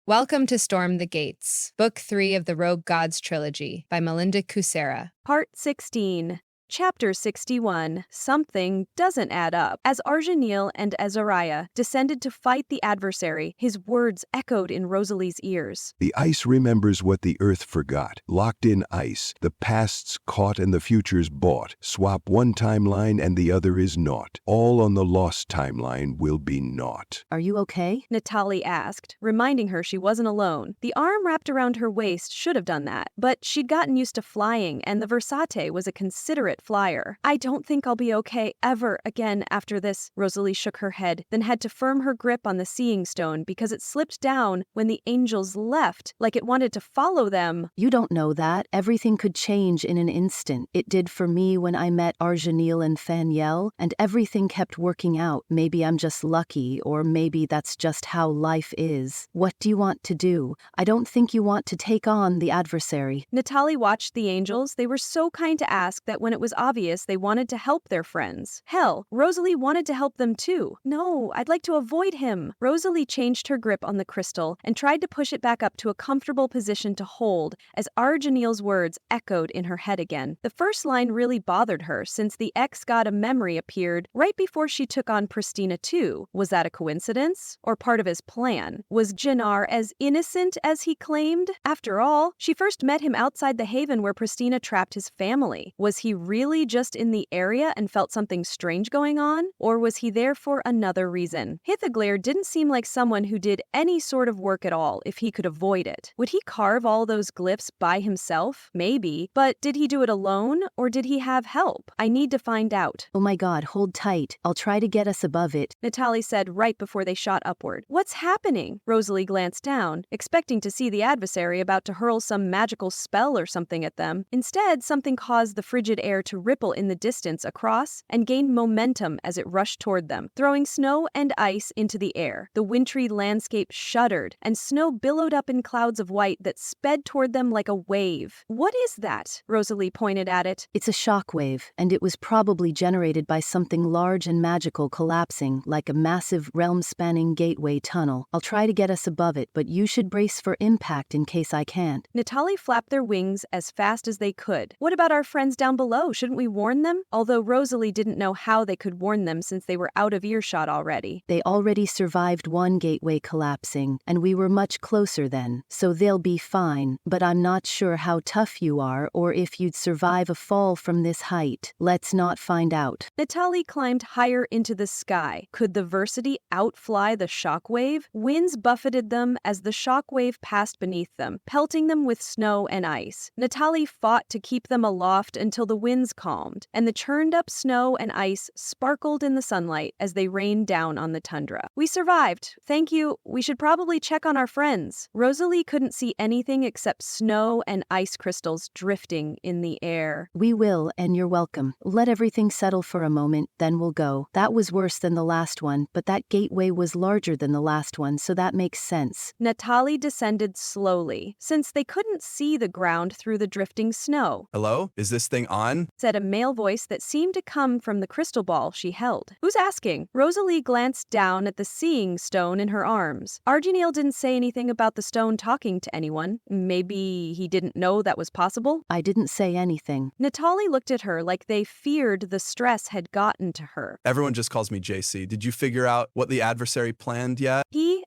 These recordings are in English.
Welcome to Storm the Gates, Book 3 of the Rogue Gods Trilogy by Melinda Kucsera. Part 16. Chapter 61. Something doesn't add up. As Arjanil and Azariah descended to fight the adversary, his words echoed in Rosalie's ears. The ice remembers what the earth forgot. Locked in ice, the past's caught and the future's bought. Swap one timeline and the other is naught. All on the lost timeline will be naught. Are you okay? Natalie asked, reminding her she wasn't alone. The arm wrapped around her waist should have done that, but she'd gotten used to flying and the Versate was a considerate flyer. I don't think I'll be okay ever again after this. Rosalie shook her head, then had to firm her grip on the seeing stone because it slipped down when the angels left, like it wanted to follow them. You don't know that. Everything could change in an instant. It did for me when I met Arjanil and Thaniel, and everything kept working out. Maybe I'm just lucky, or maybe that's just how life is. What do you want to do? I don't think you want to take on the adversary. Natalie watched the angels. They were so kind to ask that when it was obvious they wanted to help their friends. Hell, Rosalie wanted to help them too. No, I'd like to avoid him. Rosalie changed her grip on the crystal and tried to push it back up to a comfortable position to hold as Arjanil's words echoed in her head again. The first line really bothered her since the ex-god of memory appeared right before she took on Pristina too. Was that a coincidence? Or part of his plan? Was Jannar as innocent as he claimed? After all, she first met him outside the haven where Pristina trapped his family. Was he really just in the area and felt something strange going on? Or was he there for another reason? Hithaglair didn't seem like someone who did any sort of work at all if he could avoid it. Would he carve all those glyphs by himself? Maybe. But did he do it alone? Or did he have help? I need to find out. Oh my God, hold tight. I'll try to get us above it. Natalie said right before they shot upward. What's happening? Rosalie glanced down, expecting to see the adversary about to hurl some magical spell or something at them. Instead, something caused the frigid air to ripple in the distance across and gained momentum as it rushed toward them, throwing snow and ice into the air. The wintry landscape shuddered, and snow billowed up in clouds of white that sped toward them like a wave. What is that? Rosalie pointed at it. It's a shockwave, and it was probably generated by something large and magical collapsing, like a massive realm-spanning gateway tunnel. I'll try to get us above it, but you should brace for impact in case I can't. Natalie flapped their wings as fast as they could. What about our friends down below? Shouldn't we warn them? Although Rosalie didn't know how they could warn them since they were out of earshot already. They already survived one gateway collapsing, and we were much closer then, so they'll be fine, but I'm not sure how tough you are or if you'd survive a fall from this height. Let's not find out. Natalie climbed higher into the sky. Could the Versity outfly the shockwave? Winds buffeted them as the shockwave passed beneath them, pelting them with snow and ice. Natalie fought to keep them aloft until the winds calmed, and the churned-up snow and ice sparkled in the sunlight as they rained down on the tundra. We survived. Thank you. We should probably check on our friends. Rosalie couldn't see anything except snow and ice crystals drifting in the air. We will, and you're welcome. Let everything settle for a moment, then we'll go. That was worse than the last one, but that gateway was larger than the last one, so that makes sense. Natalie descended slowly, since they couldn't see the ground through the drifting snow. Hello? Is this thing on? Said a male voice that seemed to come from the crystal ball she held. Who's asking? Rosalie glanced down at the seeing stone in her arms. Arjanil didn't say anything about the stone talking to anyone. Maybe he didn't know that was possible? I didn't say anything. Natalie looked at her like they feared the stress had gotten to her. Everyone just calls me JC. Did you figure out what the adversary planned yet?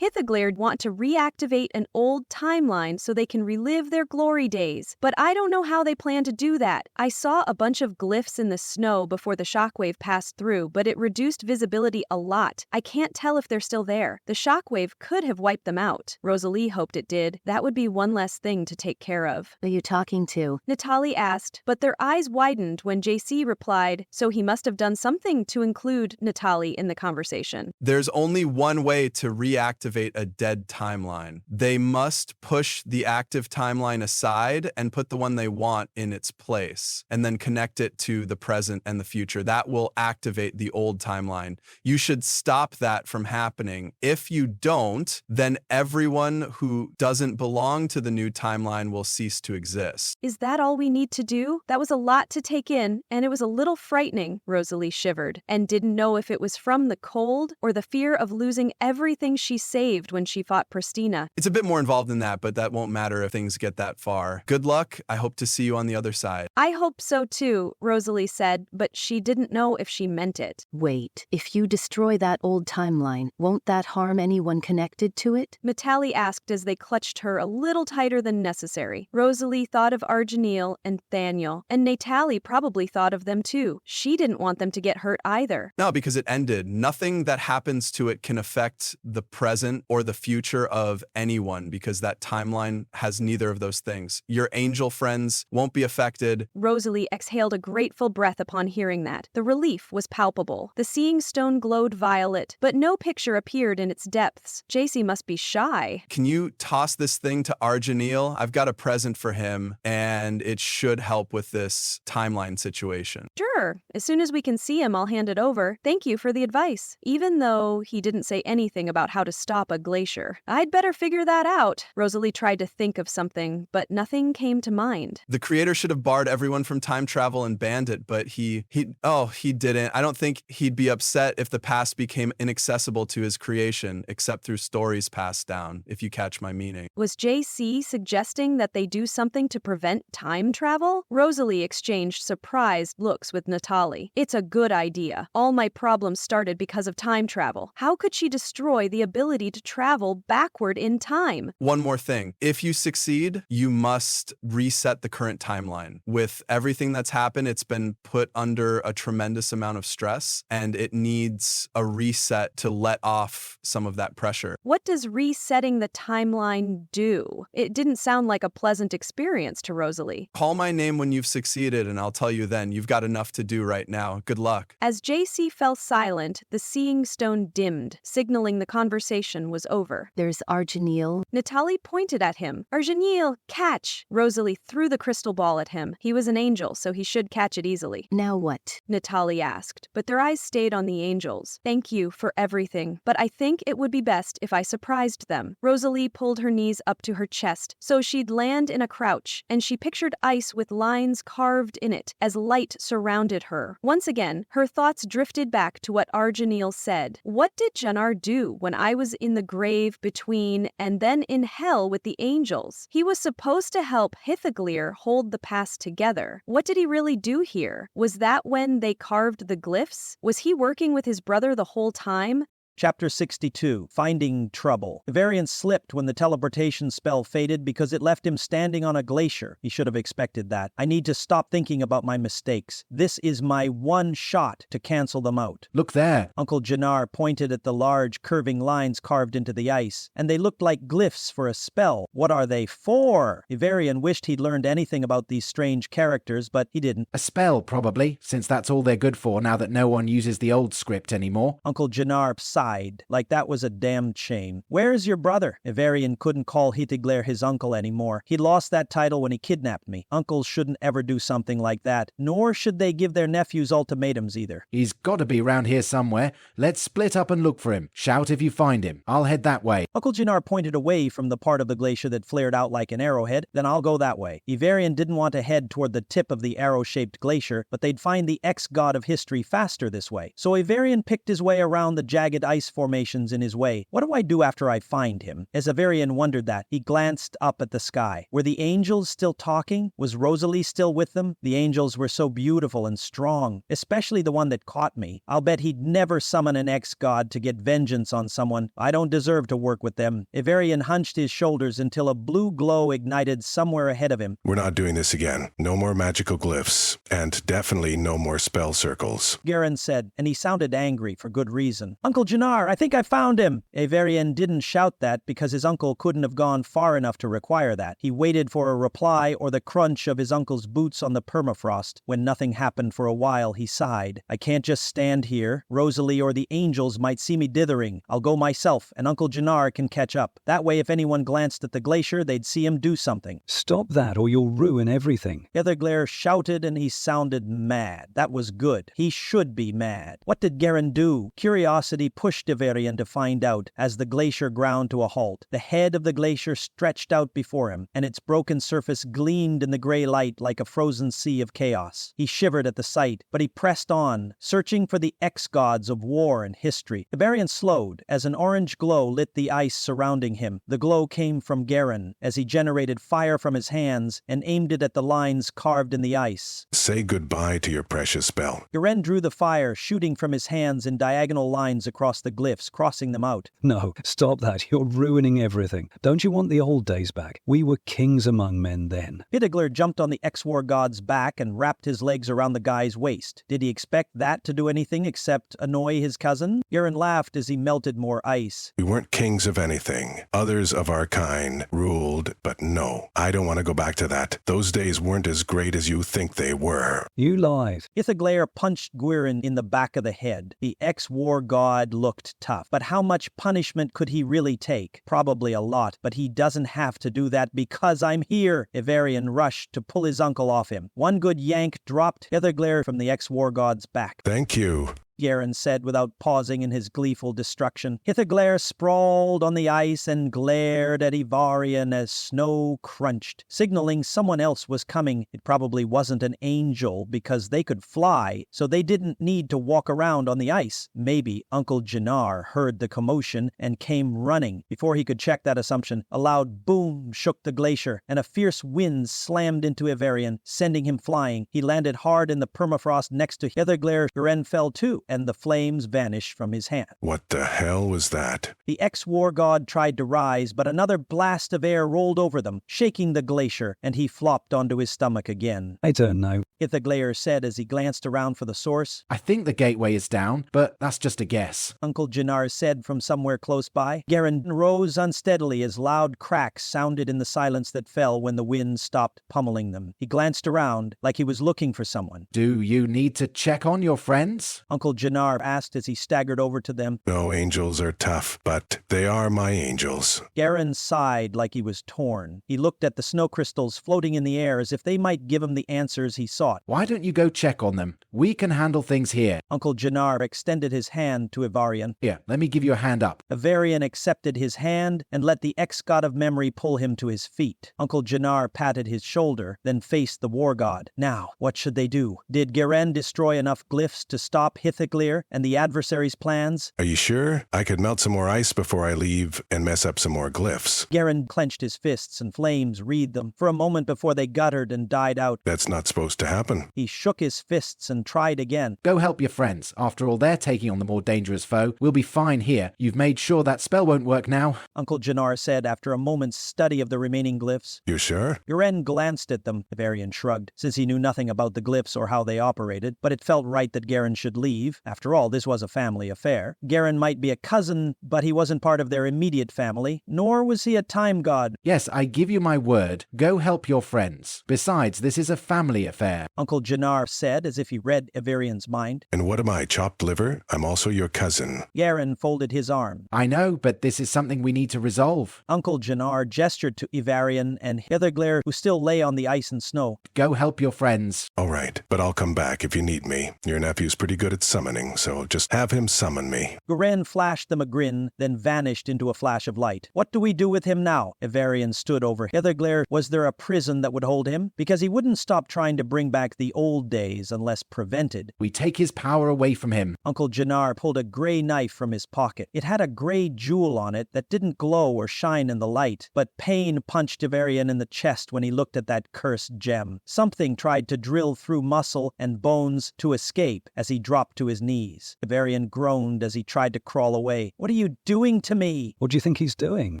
Hithaglair want to reactivate an old timeline so they can relive their glory days. But I don't know how they plan to do that. I saw a bunch of glyphs in the snow before the shockwave passed through, but it reduced visibility a lot. I can't tell if they're still there. The shockwave could have wiped them out. Rosalie hoped it did. That would be one less thing to take care of. Who are you talking to? Natalie asked, but their eyes widened when JC replied, so he must have done something to include Natalie in the conversation. There's only one way to reactivate a dead timeline. They must push the active timeline aside and put the one they want in its place, and then connect connect it to the present and the future. That will activate the old timeline. You should stop that from happening. If you don't, then everyone who doesn't belong to the new timeline will cease to exist. Is that all we need to do? That was a lot to take in, and it was a little frightening, Rosalie shivered, and didn't know if it was from the cold or the fear of losing everything she saved when she fought Pristina. It's a bit more involved than that, but that won't matter if things get that far. Good luck. I hope to see you on the other side. I hope so too, Rosalie said, but she didn't know if she meant it. Wait, if you destroy that old timeline, won't that harm anyone connected to it? Matali asked as they clutched her a little tighter than necessary. Rosalie thought of Arginil and Thaniel, and Natali probably thought of them too. She didn't want them to get hurt either. No, because it ended. Nothing that happens to it can affect the present or the future of anyone, because that timeline has neither of those things. Your angel friends won't be affected. Rosalie exhaled a grateful breath upon hearing that. The relief was palpable. The seeing stone glowed violet, but no picture appeared in its depths. JC must be shy. Can you toss this thing to Arginil? I've got a present for him, and it should help with this timeline situation. Sure. As soon as we can see him, I'll hand it over. Thank you for the advice. Even though he didn't say anything about how to stop a glacier. I'd better figure that out. Rosalie tried to think of something, but nothing came to mind. The creator should have barred everyone from time travel and banned it, but he didn't. I don't think he'd be upset if the past became inaccessible to his creation, except through stories passed down, if you catch my meaning. Was JC suggesting that they do something to prevent time travel? Rosalie exchanged surprised looks with Natali. It's a good idea. All my problems started because of time travel. How could she destroy the ability to travel backward in time? One more thing. If you succeed, you must reset the current timeline. With everything that's happened, it's been put under a tremendous amount of stress, and it needs a reset to let off some of that pressure. What does resetting the timeline do? It didn't sound like a pleasant experience to Rosalie. Call my name when you've succeeded, and I'll tell you then. You've got enough to do right now. Good luck. As JC fell silent, the seeing stone dimmed, signaling the conversation was over. There's Arginil. Natali pointed at him. Arginil, catch! Rosalie threw the crystal ball at him. He was an angel, so he should catch it easily. Now what? Natali asked, but their eyes stayed on the angels. Thank you for everything, but I think it would be best if I surprised them. Rosalie pulled her knees up to her chest, so she'd land in a crouch, and she pictured ice with lines carved in it as light surrounded her. Once again, her thoughts drifted back to what Arginil said. What did Jannar do when I was in the grave between and then in hell with the angels? He was supposed to help Hithaglir hold the past together. What did he really do here? Was that when they carved the glyphs? Was he working with his brother the whole time? Chapter 62, Finding Trouble. Ivarian slipped when the teleportation spell faded because it left him standing on a glacier. He should have expected that. I need to stop thinking about my mistakes. This is my one shot to cancel them out. Look there. Uncle Jannar pointed at the large, curving lines carved into the ice, and they looked like glyphs for a spell. What are they for? Ivarian wished he'd learned anything about these strange characters, but he didn't. A spell, probably, since that's all they're good for now that no one uses the old script anymore. Uncle Jannar sighed, like that was a damned shame. Where's your brother? Ivarian couldn't call Hithaglir his uncle anymore. He lost that title when he kidnapped me. Uncles shouldn't ever do something like that, nor should they give their nephews ultimatums either. He's got to be round here somewhere. Let's split up and look for him. Shout if you find him. I'll head that way. Uncle Jannar pointed away from the part of the glacier that flared out like an arrowhead. Then I'll go that way. Ivarian didn't want to head toward the tip of the arrow-shaped glacier, but they'd find the ex-god of history faster this way. So Ivarian picked his way around the jagged ice formations in his way. What do I do after I find him? As Ivarian wondered that, he glanced up at the sky. Were the angels still talking? Was Rosalie still with them? The angels were so beautiful and strong, especially the one that caught me. I'll bet he'd never summon an ex-god to get vengeance on someone. I don't deserve to work with them. Ivarian hunched his shoulders until a blue glow ignited somewhere ahead of him. We're not doing this again. No more magical glyphs, and definitely no more spell circles, Guerren said, and he sounded angry for good reason. Uncle Jannar Jannar, I think I found him! Avarian didn't shout that because his uncle couldn't have gone far enough to require that. He waited for a reply or the crunch of his uncle's boots on the permafrost. When nothing happened for a while, he sighed. I can't just stand here. Rosalie or the angels might see me dithering. I'll go myself, and Uncle Jannar can catch up. That way, if anyone glanced at the glacier, they'd see him do something. Stop that or you'll ruin everything. Hitherglare shouted and he sounded mad. That was good. He should be mad. What did Guerren do? Curiosity pushed Avarian to find out as the glacier ground to a halt. The head of the glacier stretched out before him, and its broken surface gleamed in the gray light like a frozen sea of chaos. He shivered at the sight, but he pressed on, searching for the ex-gods of war and history. Avarian slowed as an orange glow lit the ice surrounding him. The glow came from Guerren as he generated fire from his hands and aimed it at the lines carved in the ice. Say goodbye to your precious spell. Guerren drew the fire, shooting from his hands in diagonal lines across the glyphs, crossing them out. No, stop that. You're ruining everything. Don't you want the old days back? We were kings among men then. Hitherglare jumped on the ex-war god's back and wrapped his legs around the guy's waist. Did he expect that to do anything except annoy his cousin? Guerren laughed as he melted more ice. We weren't kings of anything. Others of our kind ruled, but no, I don't want to go back to that. Those days weren't as great as you think they were. You lied. Hitherglare punched Guerren in the back of the head. The ex-war god looked tough, but how much punishment could he really take? Probably a lot, but he doesn't have to do that because I'm here. Avarian rushed to pull his uncle off him. One good yank dropped Hitherglare from the ex-war god's back. Thank you. Guerren said without pausing in his gleeful destruction. Hitherglare sprawled on the ice and glared at Ivarian as snow crunched, signaling someone else was coming. It probably wasn't an angel because they could fly, so they didn't need to walk around on the ice. Maybe Uncle Jannar heard the commotion and came running. Before he could check that assumption, a loud boom shook the glacier, and a fierce wind slammed into Ivarian, sending him flying. He landed hard in the permafrost next to Hitherglare. Guerren fell too, and the flames vanished from his hand. What the hell was that? The ex-war god tried to rise, but another blast of air rolled over them, shaking the glacier, and he flopped onto his stomach again. I don't know. Hitherglare said as he glanced around for the source. I think the gateway is down, but that's just a guess. Uncle Jannar said from somewhere close by. Guerren rose unsteadily as loud cracks sounded in the silence that fell when the wind stopped pummeling them. He glanced around like he was looking for someone. Do you need to check on your friends? Uncle Jannar asked as he staggered over to them. No, angels are tough, but they are my angels. Guerren sighed like he was torn. He looked at the snow crystals floating in the air as if they might give him the answers he sought. Why don't you go check on them? We can handle things here. Uncle Jannar extended his hand to Ivarian. Here, let me give you a hand up. Ivarian accepted his hand and let the ex-god of memory pull him to his feet. Uncle Jannar patted his shoulder, then faced the war god. Now, what should they do? Did Guerren destroy enough glyphs to stop Hitherglare and the adversary's plans? Are you sure? I could melt some more ice before I leave and mess up some more glyphs. Guerren clenched his fists and flames wreathed them for a moment before they guttered and died out. That's not supposed to happen. He shook his fists and tried again. Go help your friends. After all, they're taking on the more dangerous foe. We'll be fine here. You've made sure that spell won't work now. Uncle Jannar said after a moment's study of the remaining glyphs. You sure? Guerren glanced at them. Ivarian shrugged, since he knew nothing about the glyphs or how they operated, but it felt right that Guerren should leave. After all, this was a family affair. Guerren might be a cousin, but he wasn't part of their immediate family, nor was he a time god. Yes, I give you my word. Go help your friends. Besides, this is a family affair. Uncle Jannar said as if he read Ivarian's mind. And what am I, chopped liver? I'm also your cousin. Guerren folded his arm. I know, but this is something we need to resolve. Uncle Jannar gestured to Ivarian and Hitherglare, who still lay on the ice and snow. Go help your friends. All right, but I'll come back if you need me. Your nephew's pretty good at summoning, so just have him summon me. Guerren flashed them a grin, then vanished into a flash of light. What do we do with him now? Ivarian stood over Hitherglare. Was there a prison that would hold him? Because he wouldn't stop trying to bring back the old days unless prevented. We take his power away from him. Uncle Jannar pulled a gray knife from his pocket. It had a gray jewel on it that didn't glow or shine in the light, but pain punched Ivarian in the chest when he looked at that cursed gem. Something tried to drill through muscle and bones to escape as he dropped to his his knees. Ivarian groaned as he tried to crawl away. "What are you doing to me?" What do you think he's doing?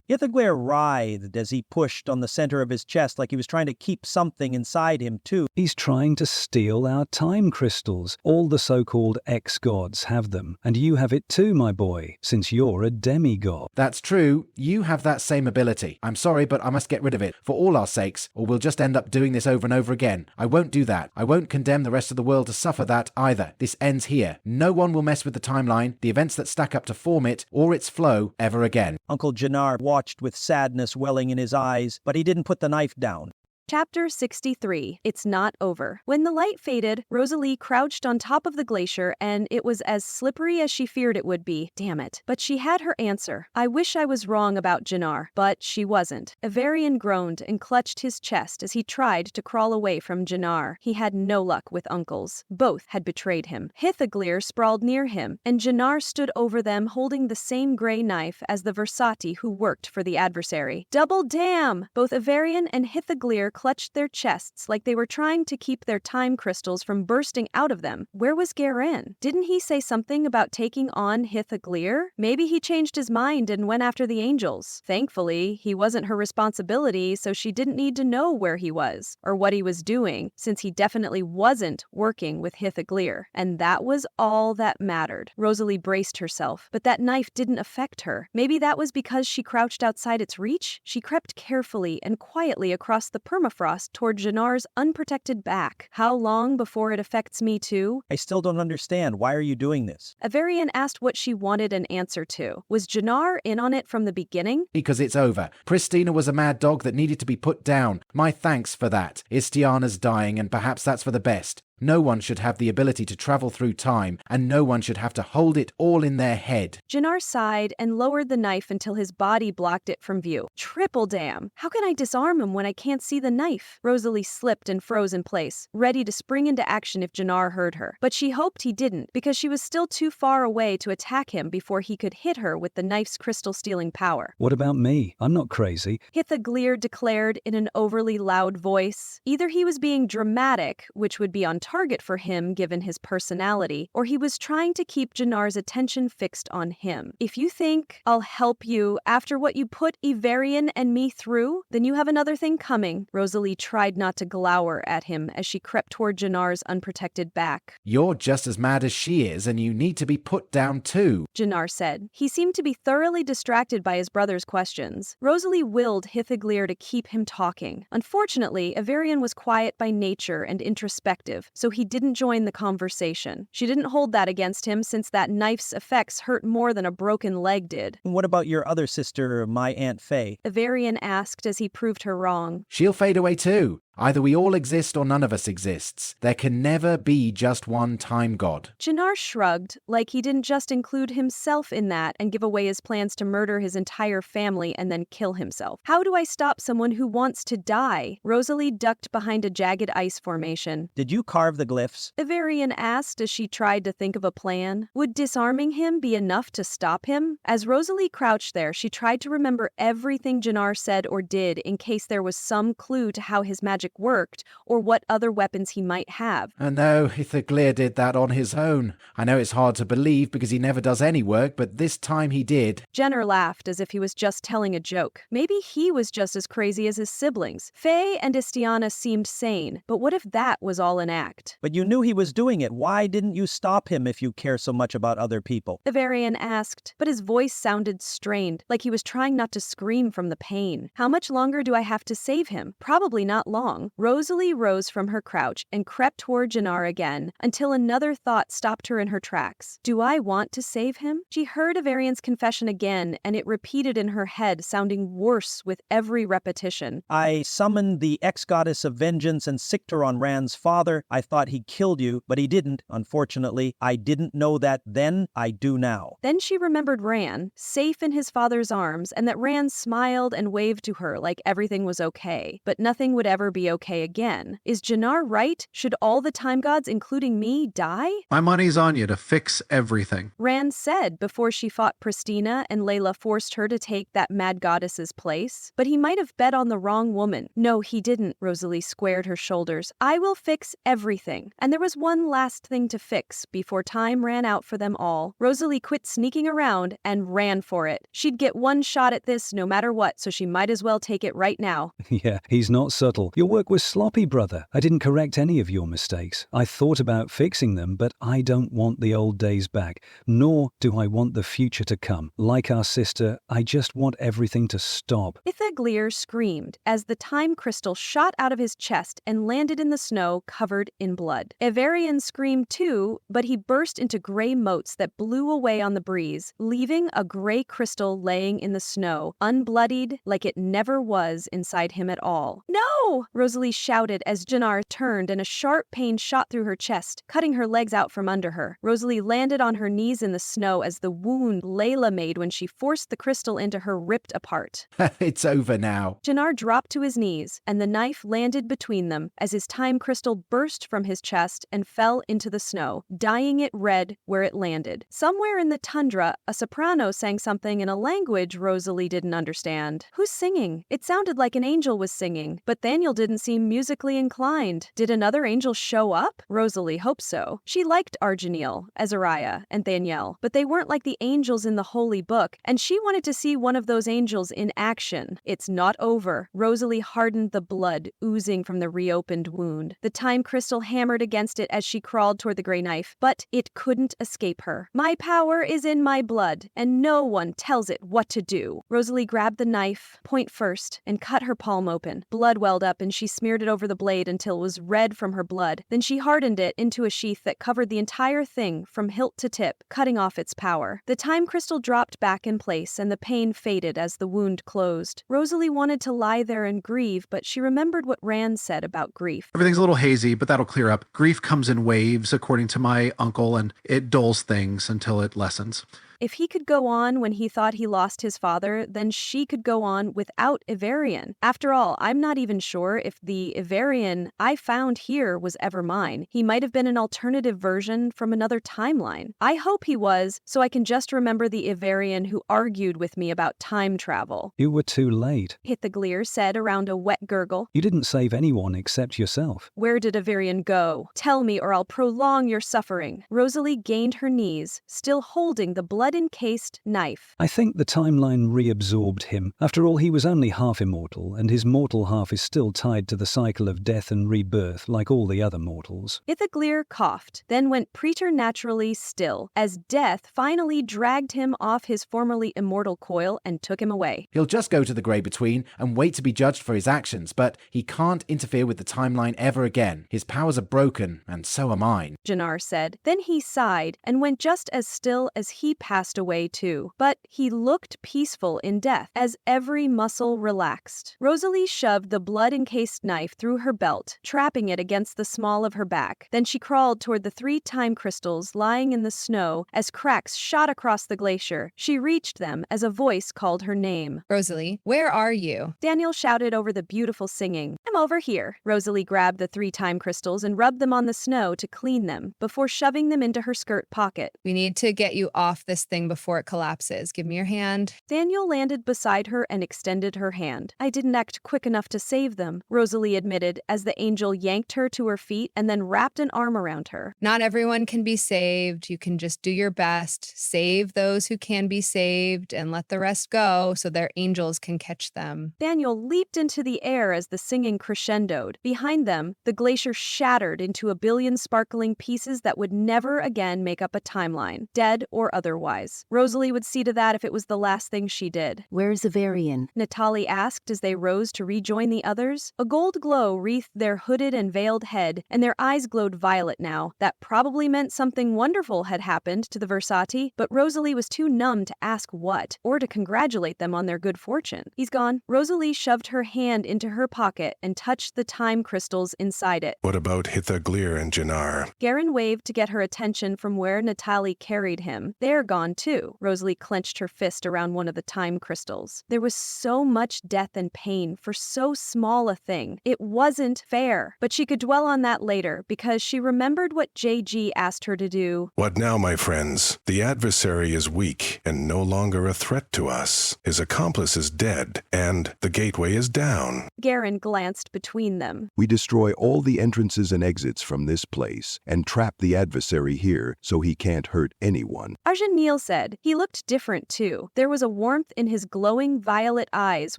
Ithaglir writhed as he pushed on the center of his chest like he was trying to keep something inside him, too. He's trying to steal our time crystals. All the so-called ex-gods have them, and you have it too, my boy, since you're a demigod. That's true. You have that same ability. I'm sorry, but I must get rid of it, for all our sakes, or we'll just end up doing this over and over again. I won't do that. I won't condemn the rest of the world to suffer that either. This ends here. No one will mess with the timeline, the events that stack up to form it, or its flow, ever again. Uncle Jannar watched with sadness welling in his eyes, but he didn't put the knife down. Chapter 63. It's Not Over. When the light faded, Rosalie crouched on top of the glacier, and it was as slippery as she feared it would be. Damn it. But she had her answer. I wish I was wrong about Jannar, but she wasn't. Ivarian groaned and clutched his chest as he tried to crawl away from Jannar. He had no luck with uncles. Both had betrayed him. Ithaglir sprawled near him, and Jannar stood over them holding the same gray knife as the Versati who worked for the Adversary. Double damn! Both Ivarian and Ithaglir clutched their chests like they were trying to keep their time crystals from bursting out of them. Where was Guerren? Didn't he say something about taking on Ithaglir? Maybe he changed his mind and went after the angels. Thankfully, he wasn't her responsibility, so she didn't need to know where he was or what he was doing, since he definitely wasn't working with Ithaglir. And that was all that mattered. Rosalie braced herself, but that knife didn't affect her. Maybe that was because she crouched outside its reach? She crept carefully and quietly across the permafrost toward Jannar's unprotected back. How long before it affects me too? I still don't understand. Why are you doing this? Ivarian asked what she wanted an answer to. Was Jannar in on it from the beginning? Because it's over. Pristina was a mad dog that needed to be put down. My thanks for that. Istiana's dying, and perhaps that's for the best. No one should have the ability to travel through time, and no one should have to hold it all in their head. Jannar sighed and lowered the knife until his body blocked it from view. Triple damn! How can I disarm him when I can't see the knife? Rosalie slipped and froze in place, ready to spring into action if Jannar heard her. But she hoped he didn't, because she was still too far away to attack him before he could hit her with the knife's crystal-stealing power. What about me? I'm not crazy. Ithaglir declared in an overly loud voice. Either he was being dramatic, which would be on target for him given his personality, or he was trying to keep Jannar's attention fixed on him. If you think I'll help you after what you put Ivarian and me through, then you have another thing coming. Rosalie tried not to glower at him as she crept toward Jannar's unprotected back. You're just as mad as she is, and you need to be put down too, Jannar said. He seemed to be thoroughly distracted by his brother's questions. Rosalie willed Ithaglir to keep him talking. Unfortunately, Ivarian was quiet by nature and introspective, so he didn't join the conversation. She didn't hold that against him since that knife's effects hurt more than a broken leg did. What about your other sister, my Aunt Faye? Ivarian asked as he proved her wrong. She'll fade away too. Either we all exist or none of us exists. There can never be just one time god. Jannar shrugged, like he didn't just include himself in that and give away his plans to murder his entire family and then kill himself. How do I stop someone who wants to die? Rosalie ducked behind a jagged ice formation. Did you carve the glyphs? Ivarian asked as she tried to think of a plan. Would disarming him be enough to stop him? As Rosalie crouched there, she tried to remember everything Jannar said or did in case there was some clue to how his magic worked or what other weapons he might have. I know, Ithaglir did that on his own. I know it's hard to believe because he never does any work, but this time he did. Jannar laughed as if he was just telling a joke. Maybe he was just as crazy as his siblings. Faye and Istiana seemed sane, but what if that was all an act? But you knew he was doing it. Why didn't you stop him if you care so much about other people? Ivarian asked, but his voice sounded strained, like he was trying not to scream from the pain. How much longer do I have to save him? Probably not long. Rosalie rose from her crouch and crept toward Jannar again until another thought stopped her in her tracks. Do I want to save him? She heard Ivarian's confession again, and it repeated in her head, sounding worse with every repetition. I summoned the ex-goddess of vengeance and sicked her on Rand's father. I thought he killed you, but he didn't. Unfortunately, I didn't know that then. I do now. Then she remembered Rand, safe in his father's arms, and that Rand smiled and waved to her like everything was okay, but nothing would ever be be okay again. Is Jannar right? Should all the time gods, including me, die? My money's on you to fix everything. Rand said before she fought Pristina and Layla forced her to take that mad goddess's place. But he might have bet on the wrong woman. No, he didn't, Rosalie squared her shoulders. I will fix everything. And there was one last thing to fix before time ran out for them all. Rosalie quit sneaking around and ran for it. She'd get one shot at this no matter what, so she might as well take it right now. Yeah, he's not subtle. Your work was sloppy, brother. I didn't correct any of your mistakes. I thought about fixing them, but I don't want the old days back, nor do I want the future to come. Like our sister, I just want everything to stop. Ithaglir screamed as the time crystal shot out of his chest and landed in the snow covered in blood. Evarian screamed too, but he burst into gray motes that blew away on the breeze, leaving a gray crystal laying in the snow, unbloodied like it never was inside him at all. No! Rosalie shouted as Jannar turned and a sharp pain shot through her chest, cutting her legs out from under her. Rosalie landed on her knees in the snow as the wound Layla made when she forced the crystal into her ripped apart. It's over now. Jannar dropped to his knees, and the knife landed between them as his time crystal burst from his chest and fell into the snow, dyeing it red where it landed. Somewhere in the tundra, a soprano sang something in a language Rosalie didn't understand. Who's singing? It sounded like an angel was singing, but Thaniel didn't seem musically inclined. Did another angel show up? Rosalie hoped so. She liked Argeniel, Azariah, and Thaniel, but they weren't like the angels in the Holy Book, and she wanted to see one of those angels in action. It's not over. Rosalie hardened the blood oozing from the reopened wound. The time crystal hammered against it as she crawled toward the gray knife, but it couldn't escape her. My power is in my blood, and no one tells it what to do. Rosalie grabbed the knife, point first, and cut her palm open. Blood welled up and she smeared it over the blade until it was red from her blood. Then she hardened it into a sheath that covered the entire thing from hilt to tip, cutting off its power. The time crystal dropped back in place and the pain faded as the wound closed. Rosalie wanted to lie there and grieve, but she remembered what Rand said about grief. Everything's a little hazy, but that'll clear up. Grief comes in waves, according to my uncle, and it dulls things until it lessens. If he could go on when he thought he lost his father, then she could go on without Evarian. After all, I'm not even sure if the Evarian I found here was ever mine. He might have been an alternative version from another timeline. I hope he was, so I can just remember the Evarian who argued with me about time travel. You were too late. Ithaglir said around a wet gurgle. You didn't save anyone except yourself. Where did Evarian go? Tell me or I'll prolong your suffering. Rosalie gained her knees, still holding the blood-encased knife. I think the timeline reabsorbed him. After all, he was only half immortal, and his mortal half is still tied to the cycle of death and rebirth like all the other mortals. Ithaglir coughed, then went preternaturally still, as death finally dragged him off his formerly immortal coil and took him away. He'll just go to the Grey Between and wait to be judged for his actions, but he can't interfere with the timeline ever again. His powers are broken, and so are mine, Jannar said. Then he sighed and went just as still as he passed away too. But he looked peaceful in death, as every muscle relaxed. Rosalie shoved the blood-encased knife through her belt, trapping it against the small of her back. Then she crawled toward the 3 time crystals lying in the snow as cracks shot across the glacier. She reached them as a voice called her name. Rosalie, where are you? Daniel shouted over the beautiful singing. I'm over here. Rosalie grabbed the 3 time crystals and rubbed them on the snow to clean them before shoving them into her skirt pocket. We need to get you off this thing before it collapses. Give me your hand. Daniel landed beside her and extended her hand. I didn't act quick enough to save them, Rosalie admitted as the angel yanked her to her feet and then wrapped an arm around her. Not everyone can be saved. You can just do your best. Save those who can be saved and let the rest go so their angels can catch them. Daniel leaped into the air as the singing crescendoed. Behind them, the glacier shattered into a billion sparkling pieces that would never again make up a timeline, dead or otherwise. Rosalie would see to that if it was the last thing she did. Where's Evarian? Natalie asked as they rose to rejoin the others. A gold glow wreathed their hooded and veiled head, and their eyes glowed violet now. That probably meant something wonderful had happened to the Versati, but Rosalie was too numb to ask what, or to congratulate them on their good fortune. He's gone. Rosalie shoved her hand into her pocket and touched the time crystals inside it. What about Ithaglir and Jannar? Guerren waved to get her attention from where Natalie carried him. They're gone gone too. Rosalie clenched her fist around one of the time crystals. There was so much death and pain for so small a thing. It wasn't fair. But she could dwell on that later because she remembered what JG asked her to do. What now, my friends? The adversary is weak and no longer a threat to us. His accomplice is dead, and the gateway is down. Guerren glanced between them. We destroy all the entrances and exits from this place and trap the adversary here so he can't hurt anyone. Arjanil said. He looked different too. There was a warmth in his glowing violet eyes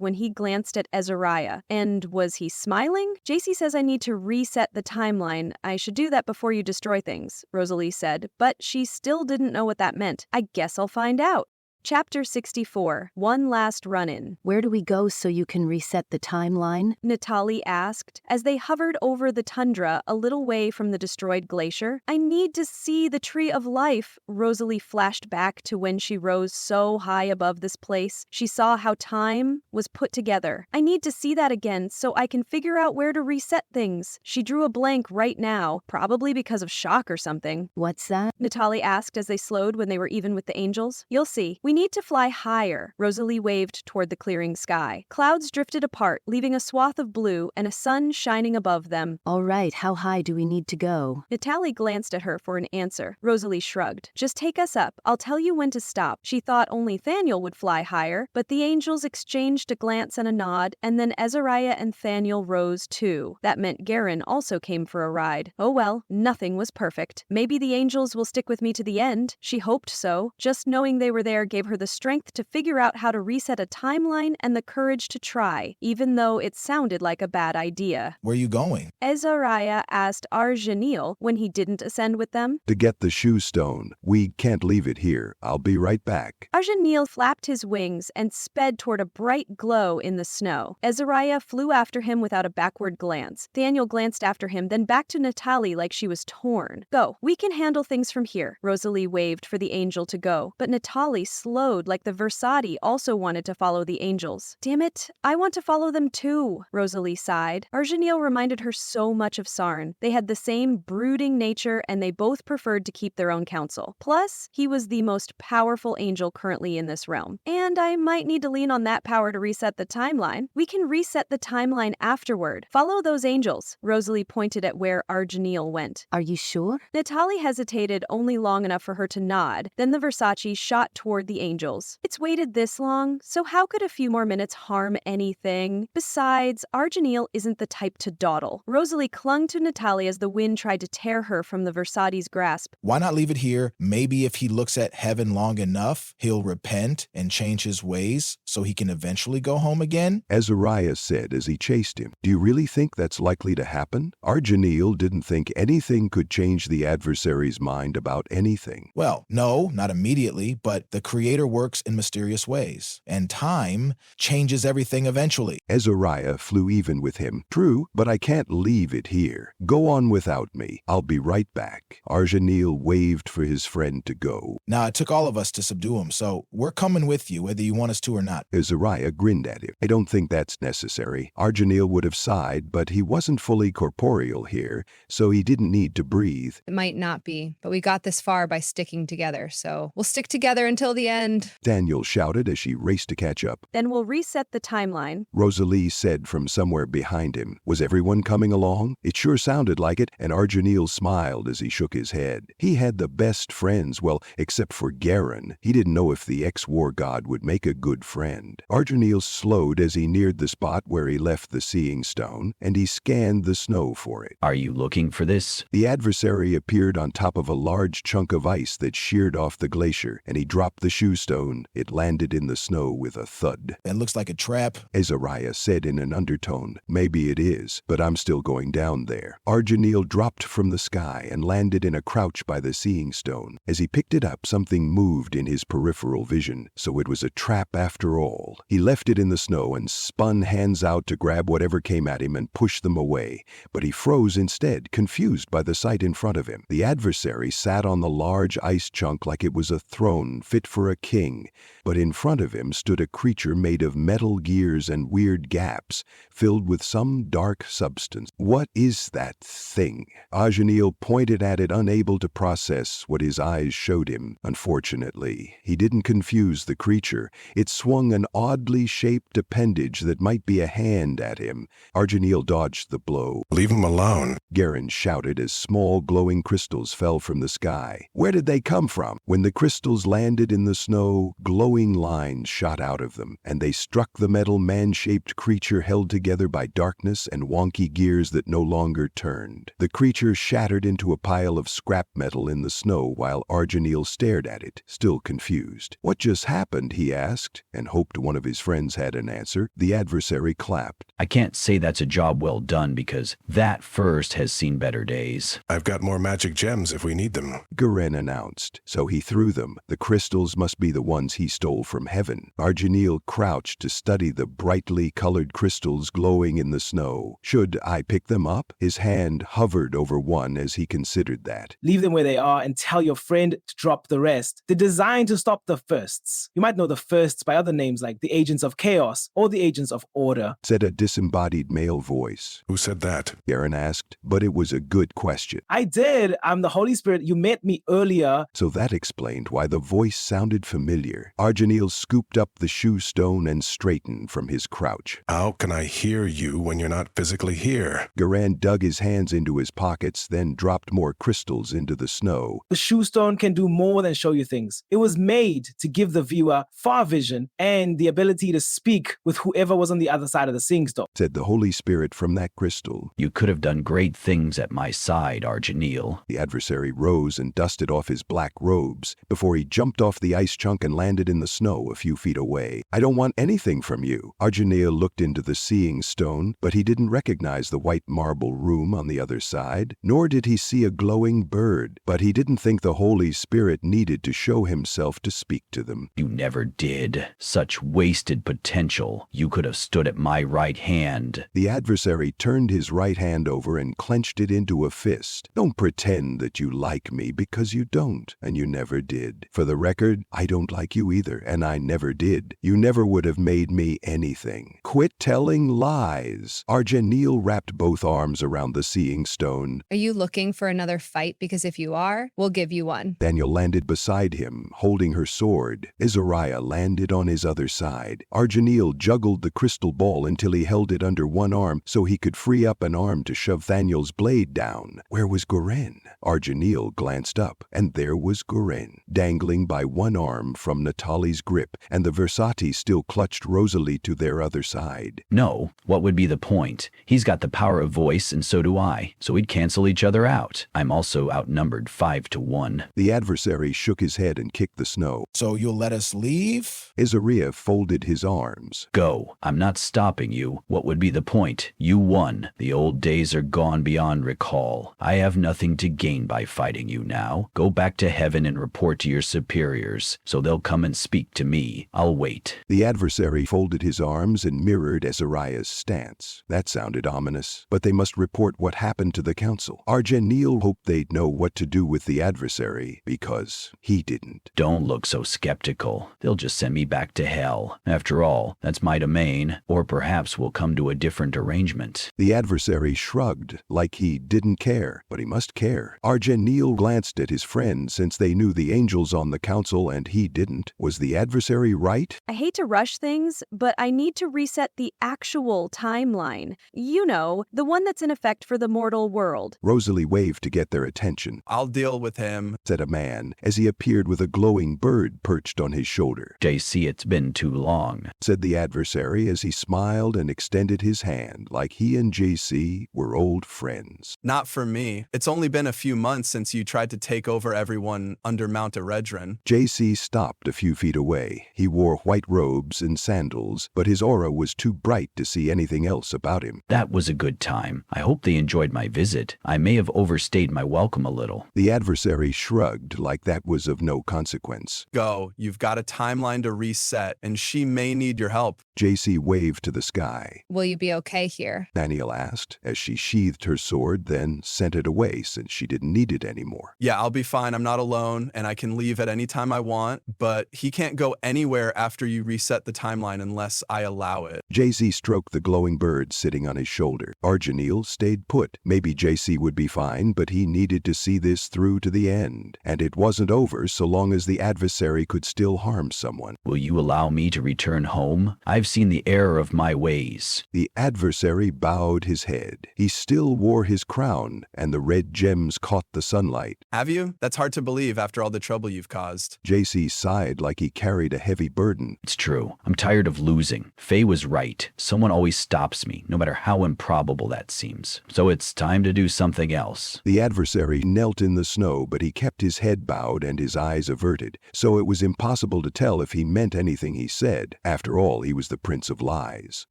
when he glanced at Azariah. And was he smiling? JC says I need to reset the timeline. I should do that before you destroy things, Rosalie said, but she still didn't know what that meant. I guess I'll find out. Chapter 64, One Last Run-In. Where do we go so you can reset the timeline? Natalie asked, as they hovered over the tundra a little way from the destroyed glacier. I need to see the Tree of Life. Rosalie flashed back to when she rose so high above this place. She saw how time was put together. I need to see that again so I can figure out where to reset things. She drew a blank right now, probably because of shock or something. What's that? Natalie asked as they slowed when they were even with the angels. You'll see. We need to fly higher. Rosalie waved toward the clearing sky. Clouds drifted apart, leaving a swath of blue and a sun shining above them. All right, how high do we need to go? Natalie glanced at her for an answer. Rosalie shrugged. Just take us up. I'll tell you when to stop. She thought only Thaniel would fly higher, but the angels exchanged a glance and a nod, and then Azariah and Thaniel rose too. That meant Guerren also came for a ride. Oh well, nothing was perfect. Maybe the angels will stick with me to the end. She hoped so. Just knowing they were there gave her the strength to figure out how to reset a timeline and the courage to try, even though it sounded like a bad idea. Where are you going? Azariah asked Arjanil when he didn't ascend with them. To get the shoe stone. We can't leave it here. I'll be right back. Arjanil flapped his wings and sped toward a bright glow in the snow. Azariah flew after him without a backward glance. Thaniel glanced after him, then back to Natalie like she was torn. Go, we can handle things from here. Rosalie waved for the angel to go, but Natalie slowed like the Versailles also wanted to follow the angels. Damn it, I want to follow them too, Rosalie sighed. Arjanil reminded her so much of Sarn. They had the same brooding nature and they both preferred to keep their own counsel. Plus, he was the most powerful angel currently in this realm. And I might need to lean on that power to reset the timeline. We can reset the timeline afterward. Follow those angels. Rosalie pointed at where Arjanil went. Are you sure? Natalie hesitated only long enough for her to nod. Then the Versace shot toward the angels. It's waited this long, so how could a few more minutes harm anything? Besides, Arjanil isn't the type to dawdle. Rosalie clung to Natalie as the wind tried to tear her from the Versace's grasp. Why not leave it here? Maybe if he looks at heaven long enough, he'll repent and change his ways so he can eventually go home again? Azariah said as he chased him. Do you really think that's likely to happen? Arjanil didn't think anything could change the adversary's mind about anything. Well, no, not immediately, but the Creator works in mysterious ways, and time changes everything eventually. Azariah flew even with him. True, but I can't leave it here. Go on without me. I'll be right back. Arjanil waved for his friend to go. Now, it took all of us to subdue him, so we're coming with you whether you want us to or not. Azariah grinned at him. I don't think that's necessary. Arjanil would have sighed, but he wasn't fully corporeal here, so he didn't need to breathe. It might not be, but we got this far by sticking together, so we'll stick together until the end. Daniel shouted as she raced to catch up. Then we'll reset the timeline. Rosalie said from somewhere behind him. Was everyone coming along? It sure sounded like it, and Arjanil smiled as he shook his head. He had the best friends, well, except for Guerren. He didn't know if the ex-war god would make a good friend. Arjanil slowed as he neared the spot where he left the seeing stone, and he scanned the snow for it. Are you looking for this? The adversary appeared on top of a large chunk of ice that sheared off the glacier, and he dropped the shoe stone. It landed in the snow with a thud. It looks like a trap, Azariah said in an undertone. Maybe it is, but I'm still going down there. Arjanil dropped from the sky and landed in a crouch by the seeing stone. As he picked it up, something moved in his peripheral vision, so it was a trap after all. He left it in the snow and spun hands out to grab whatever came at him and push them away, but he froze instead, confused by the sight in front of him. The adversary sat on the large ice chunk like it was a throne fit for a king, but in front of him stood a creature made of metal gears and weird gaps, filled with some dark substance. What is that thing? Arjaniel pointed at it, unable to process what his eyes showed him. Unfortunately, he didn't confuse the creature. It swung an oddly shaped appendage that might be a hand at him. Arjaniel dodged the blow. Leave him alone. Guerren shouted as small glowing crystals fell from the sky. Where did they come from? When the crystals landed in the snow, glowing lines shot out of them, and they struck the metal man-shaped creature held together by darkness and wonky gears that no longer turned. The creature shattered into a pile of scrap metal in the snow while Arjaniel stared at it, still confused. What just happened? He asked, and hoped one of his friends had an answer. The adversary clapped. I can't say that's a job well done because that first has seen better days. I've got more magic gems if we need them, Guerren announced. So he threw them. The crystals must be the ones he stole from heaven. Arjaniel crouched to study the brightly colored crystals glowing in the snow. Should I pick them up? His hand hovered over one as he considered that. Leave them where they are and tell your friend to drop the rest. They're designed to stop the firsts. You might know the firsts by other names like the Agents of Chaos or the Agents of Order, said a disembodied male voice. Who said that? Guerren asked, but it was a good question. I did. I'm the Holy Spirit. You met me earlier. So that explained why the voice sounded familiar. Arjaniel scooped up the shoe stone and straightened from his crouch. How can I hear you when you're not physically here? Guerren dug his hands into his pockets, then dropped more crystals into the snow. The shoe stone can do more than show you things. It was made to give the viewer far vision and the ability to speak with whoever was on the other side of the seeing stone, said the Holy Spirit from that crystal. You could have done great things at my side, Arjaniel. The adversary rose and dusted off his black robes before he jumped off the ice chunk and landed in the snow a few feet away. I don't want anything from you. Arjaniel looked into the seeing stone, but he didn't recognize the white marble room on the other side, nor did he see a glowing bird, but he didn't think the Holy Spirit needed to show himself to speak to them. You never did. Such wasted potential. You could have stood at my right hand. The adversary turned his right hand over and clenched it into a fist. Don't pretend that you like me because you don't, and you never did. For the record, I don't like you either, and I never did. You never would have made me anything. Quit telling lies. Arjaniel wrapped both arms around the seeing stone. Are you looking for another fight? Because if you are, we'll give you one. Daniel landed beside him, holding her sword. Azariah landed on his other side. Arjaniel juggled the crystal ball until he held it under one arm so he could free up an arm to shove Thaniel's blade down. Where was Guerren? Arjaniel glanced up, and there was Guerren, dangling by one arm from Natali's grip, and the Versati still clutched Rosalie to their other side. No, what would be the point? He's got the power of voice, and so do I, so we'd cancel each other out. I'm also outnumbered 5-1. The adversary shook his head and kicked the snow. So you'll let us leave? Azariah folded his arms. Go. I'm not stopping you. What would be the point? You won. The old days are gone beyond recall. I have nothing to gain by fighting you now. Go back to heaven and report to your superiors, so they'll come and speak to me. I'll wait. The adversary folded his arms and mirrored Azariah's stance. That sounded ominous, but they must report what happened to the council. Arjaniel hoped they'd know what to do with the adversary, because he didn't. Don't look so skeptical. They'll just send me back to hell. After all, that's my domain, or perhaps we'll come to a different arrangement. The adversary shrugged, like he didn't care, but he must care. Arjaniel glanced at his friend since they knew the angels on the council and he didn't. Was the adversary right? I hate to rush things, but I need to reset the actual timeline. You know, the one that's in effect for the mortal world. Rosalie waved to get their attention. I'll deal with him, said a man as he appeared with a glowing bird perched on his shoulder. JC, it's been too long, said the adversary as he smiled and extended his hand like he and JC were old friends. Not for me. It's only been a few months since you tried to take over everyone under Mount Eredrin. JC stopped a few feet away. He wore white robes and sandals, but his aura was too bright to see anything else about him. That was a good time. I hope they enjoyed my visit. I may have overstayed my welcome a little. The adversary shrugged like that was of no consequence. Go. You've got a timeline to reset, and she may need your help. JC waved to the sky. Will you be okay here? Daniel asked as she sheathed her sword, then sent it away since she didn't need it anymore. Yeah, I'll be fine. I'm not alone, and I can leave at any time I want. want, but he can't go anywhere after you reset the timeline unless I allow it. JC stroked the glowing bird sitting on his shoulder. Arginil stayed put. Maybe JC would be fine, but he needed to see this through to the end. And it wasn't over so long as the adversary could still harm someone. Will you allow me to return home? I've seen the error of my ways. The adversary bowed his head. He still wore his crown, and the red gems caught the sunlight. Have you? That's hard to believe after all the trouble you've caused. JC sighed like he carried a heavy burden. It's true. I'm tired of losing. Faye was right. Someone always stops me, no matter how improbable that seems. So it's time to do something else. The adversary knelt in the snow, but he kept his head bowed and his eyes averted, so it was impossible to tell if he meant anything he said. After all, he was the Prince of Lies.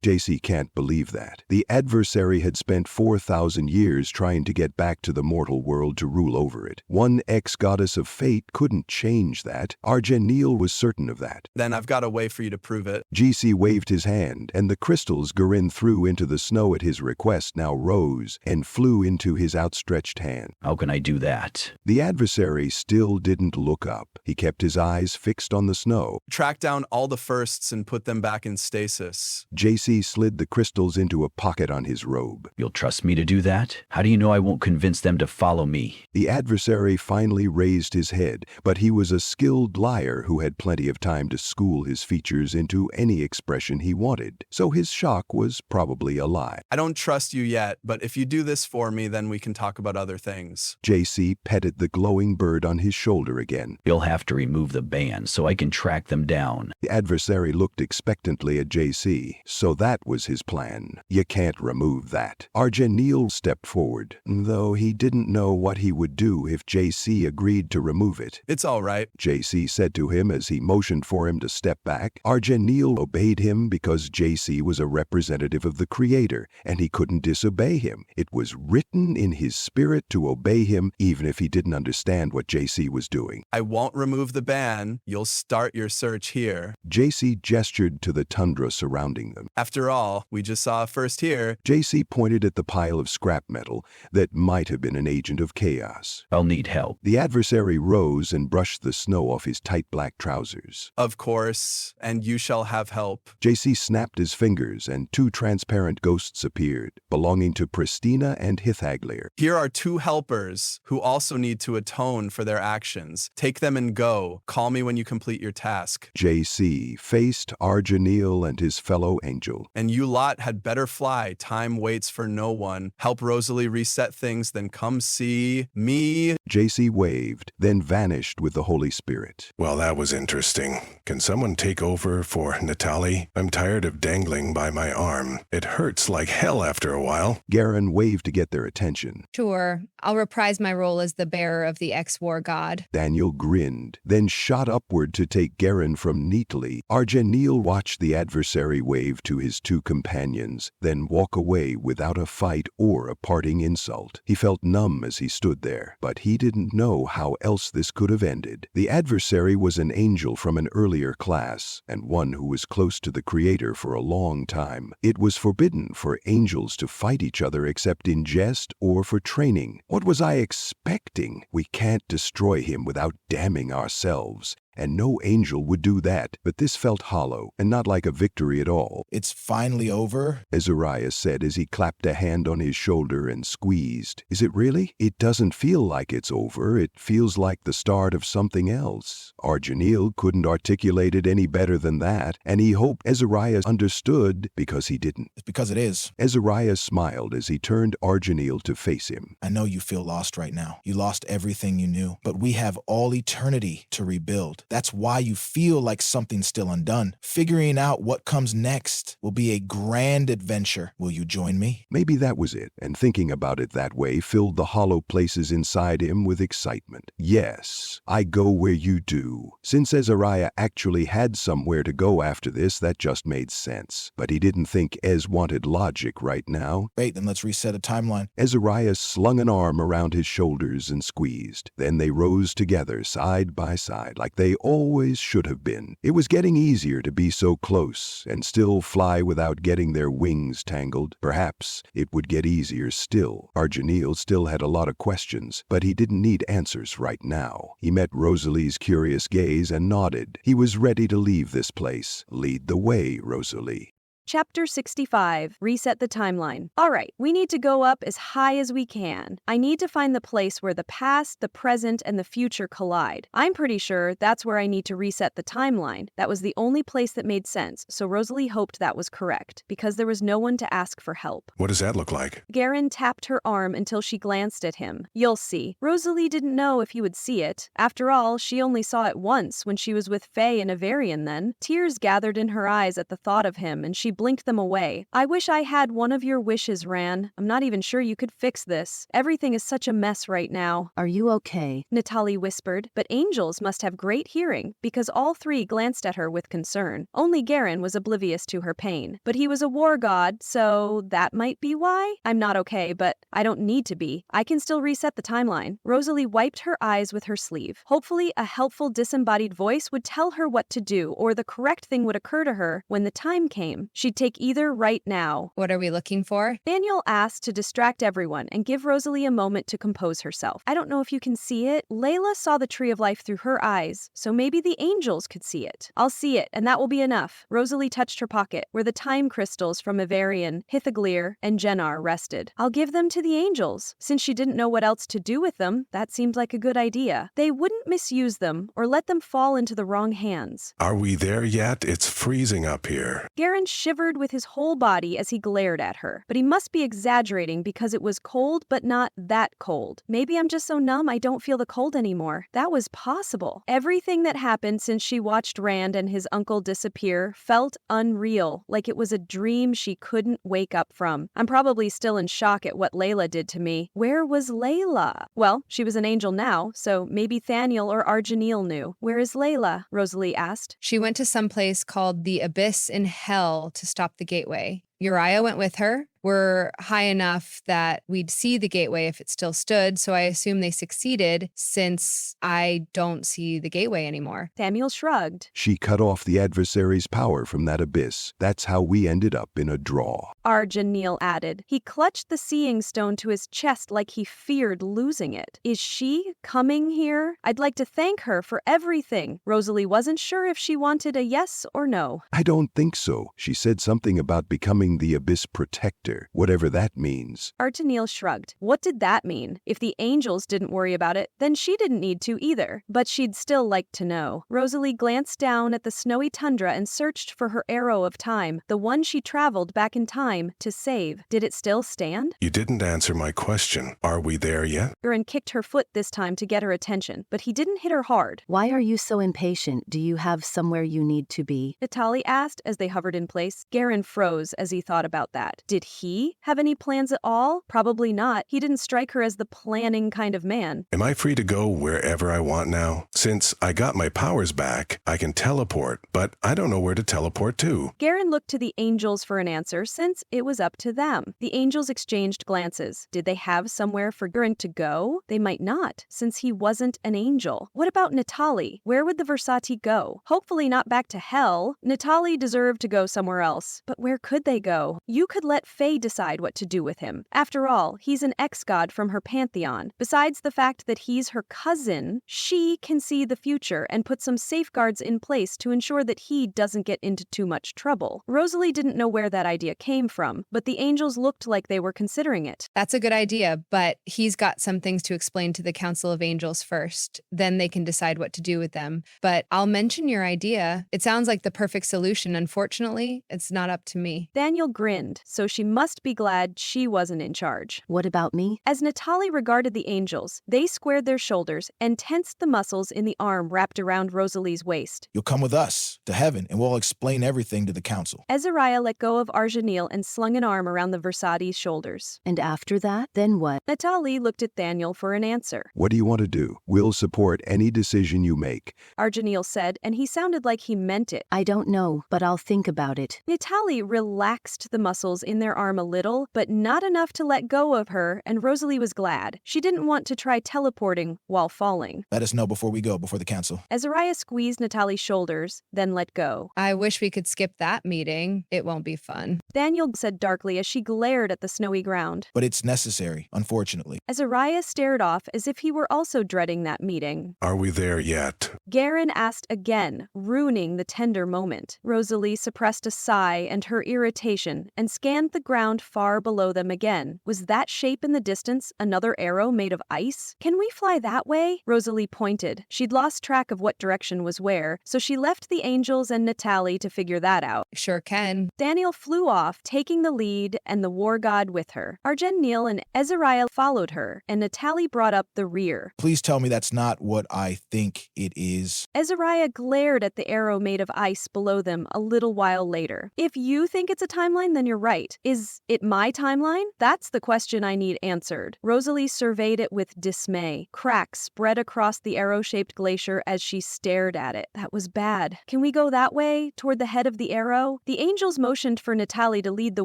JC can't believe that. The adversary had spent 4,000 years trying to get back to the mortal world to rule over it. One ex-goddess of fate couldn't change that. Argenil was certain of that. Then I've got a way for you to prove it. JC waved his hand, and the crystals Guerren threw into the snow at his request now rose and flew into his outstretched hand. How can I do that? The adversary still didn't look up. He kept his eyes fixed on the snow. Track down all the firsts and put them back in stasis. JC slid the crystals into a pocket on his robe. You'll trust me to do that? How do you know I won't convince them to follow me? The adversary finally raised his head, but he was a skilled liar who had plenty of time to school his features into any expression he wanted, so his shock was probably a lie. I don't trust you yet, but if you do this for me, then we can talk about other things. JC petted the glowing bird on his shoulder again. You'll have to remove the band so I can track them down. The adversary looked expectantly at JC. So that was his plan. You can't remove that. Argenil stepped forward, though he didn't know what he would do if JC agreed to remove it. It's all right, JC said to him as he motioned for him to step back. Argenil obeyed him because JC was a representative of the Creator, and he couldn't disobey him. It was written in his spirit to obey him, even if he didn't understand what JC was doing. I won't remove the ban. You'll start your search here. JC gestured to the tundra surrounding them. After all, we just saw a first here. JC pointed at the pile of scrap metal that might have been an agent of chaos. I'll need help. The adversary rose and brushed the snow off his tight black trousers. Of course, and you shall have help. JC snapped his fingers, and two transparent ghosts appeared, belonging to Pristina and Hithaglir. Here are two helpers who also need to atone for their actions. Take them and go. Call me when you complete your task. JC faced Argenil and his fellow angel. And you lot had better fly. Time waits for no one. Help Rosalie reset things, then come see me. JC waved, then vanished with the Holy Spirit. Well, that was interesting. Can someone take over for Natalie? I'm tired of dangling by my arm. It hurts like hell after a while. Guerren waved to get their attention. Sure, I'll reprise my role as the bearer of the ex-war god. Daniel grinned, then shot upward to take Guerren from neatly. Argenil watched the adversary wave to his two companions, then walk away without a fight or a parting insult. He felt numb as he stood there, but he didn't know how else this could have ended. The adversary was an angel from an earlier class, and one who was close to the Creator for a long time. It was forbidden for angels to fight each other except in jest or for training. What was I expecting? We can't destroy him without damning ourselves. And no angel would do that, but this felt hollow, and not like a victory at all. It's finally over, Azariah said as he clapped a hand on his shoulder and squeezed. Is it really? It doesn't feel like it's over. It feels like the start of something else. Argenil couldn't articulate it any better than that, and he hoped Azariah understood because he didn't. It's because it is. Azariah smiled as he turned Argenil to face him. I know you feel lost right now. You lost everything you knew, but we have all eternity to rebuild. That's why you feel like something's still undone. Figuring out what comes next will be a grand adventure. Will you join me? Maybe that was it, and thinking about it that way filled the hollow places inside him with excitement. Yes, I go where you do. Since Azariah actually had somewhere to go after this, that just made sense. But he didn't think Ez wanted logic right now. Great, then let's reset a timeline. Azariah slung an arm around his shoulders and squeezed. Then they rose together side by side like they They always should have been. It was getting easier to be so close and still fly without getting their wings tangled. Perhaps it would get easier still. Arginil still had a lot of questions, but he didn't need answers right now. He met Rosalie's curious gaze and nodded. He was ready to leave this place. Lead the way, Rosalie. Chapter 65. Reset the timeline. All right, we need to go up as high as we can. I need to find the place where the past, the present, and the future collide. I'm pretty sure that's where I need to reset the timeline. That was the only place that made sense, so Rosalie hoped that was correct, because there was no one to ask for help. What does that look like? Guerren tapped her arm until she glanced at him. You'll see. Rosalie didn't know if he would see it. After all, she only saw it once when she was with Faye and Avarian then. Tears gathered in her eyes at the thought of him, and she blinked them away. I wish I had one of your wishes, Ran. I'm not even sure you could fix this. Everything is such a mess right now. Are you okay? Natalie whispered, but angels must have great hearing, because all three glanced at her with concern. Only Guerren was oblivious to her pain. But he was a war god, so that might be why? I'm not okay, but I don't need to be. I can still reset the timeline. Rosalie wiped her eyes with her sleeve. Hopefully, a helpful disembodied voice would tell her what to do, or the correct thing would occur to her when the time came. She'd take either right now. What are we looking for? Daniel asked to distract everyone and give Rosalie a moment to compose herself. I don't know if you can see it. Layla saw the tree of life through her eyes, so maybe the angels could see it. I'll see it, and that will be enough. Rosalie touched her pocket, where the time crystals from Avarian, Hithaglir, and Jennar rested. I'll give them to the angels. Since she didn't know what else to do with them, that seemed like a good idea. They wouldn't misuse them or let them fall into the wrong hands. Are we there yet? It's freezing up here. Guerren shivered with his whole body as he glared at her, but he must be exaggerating because it was cold, but not that cold. Maybe I'm just so numb I don't feel the cold anymore. That was possible. Everything that happened since she watched Rand and his uncle disappear felt unreal, like it was a dream she couldn't wake up from. I'm probably still in shock at what Layla did to me. Where was Layla? Well, she was an angel now, so maybe Thaniel or Arginil knew. Where is Layla? Rosalie asked. She went to some place called the Abyss in Hell to stop the gateway. Uriah went with her. We're high enough that we'd see the gateway if it still stood, so I assume they succeeded since I don't see the gateway anymore. Samuel shrugged. She cut off the adversary's power from that abyss. That's how we ended up in a draw. Arginil added. He clutched the seeing stone to his chest like he feared losing it. Is she coming here? I'd like to thank her for everything. Rosalie wasn't sure if she wanted a yes or no. I don't think so. She said something about becoming the abyss protector, whatever that means. Arginil shrugged. What did that mean? If the angels didn't worry about it, then she didn't need to either. But she'd still like to know. Rosalie glanced down at the snowy tundra and searched for her arrow of time, the one she traveled back in time to save. Did it still stand? You didn't answer my question. Are we there yet? Guerren kicked her foot this time to get her attention, but he didn't hit her hard. Why are you so impatient? Do you have somewhere you need to be? Natalie asked as they hovered in place. Guerren froze as he thought about that. Did he have any plans at all? Probably not. He didn't strike her as the planning kind of man. Am I free to go wherever I want now? Since I got my powers back, I can teleport, but I don't know where to teleport to. Guerren looked to the angels for an answer since it was up to them. The angels exchanged glances. Did they have somewhere for Guerren to go? They might not, since he wasn't an angel. What about Natalie? Where would the Versati go? Hopefully not back to hell. Natalie deserved to go somewhere else. But where could they go? You could let Faye decide what to do with him. After all, he's an ex-god from her pantheon. Besides the fact that he's her cousin, she can see the future and put some safeguards in place to ensure that he doesn't get into too much trouble. Rosalie didn't know where that idea came from, but the angels looked like they were considering it. That's a good idea, but he's got some things to explain to the Council of Angels first. Then they can decide what to do with them. But I'll mention your idea. It sounds like the perfect solution. Unfortunately, it's not up to me. Daniel grinned, so she must be glad she wasn't in charge. What about me? As Natalie regarded the angels, they squared their shoulders and tensed the muscles in the arm wrapped around Rosalie's waist. You'll come with us to heaven, and we'll explain everything to the council. Azariah let go of Arginil and slung an arm around the Versati's shoulders. And after that, then what? Natalie looked at Daniel for an answer. What do you want to do? We'll support any decision you make. Arginil said, and he sounded like he meant it. I don't know, but I'll think about it. Natalie relaxed relaxed the muscles in their arm a little, but not enough to let go of her, and Rosalie was glad. She didn't want to try teleporting while falling. Let us know before we go, before the council. Azariah squeezed Natalie's shoulders, then let go. I wish we could skip that meeting. It won't be fun. Daniel said darkly as she glared at the snowy ground. But it's necessary, unfortunately. Azariah stared off as if he were also dreading that meeting. Are we there yet? Guerren asked again, ruining the tender moment. Rosalie suppressed a sigh and her irritation and scanned the ground far below them again. Was that shape in the distance another arrow made of ice? Can we fly that way? Rosalie pointed. She'd lost track of what direction was where, so she left the angels and Natalie to figure that out. Sure can. Daniel flew off, taking the lead and the war god with her. Argeniel and Azariah followed her, and Natalie brought up the rear. Please tell me that's not what I think it is. Azariah glared at the arrow made of ice below them a little while later. If you think it's a timeline, then you're right. Is it my timeline? That's the question I need answered. Rosalie surveyed it with dismay. Cracks spread across the arrow-shaped glacier as she stared at it. That was bad. Can we go that way, toward the head of the arrow? The angels motioned for Natalie to lead the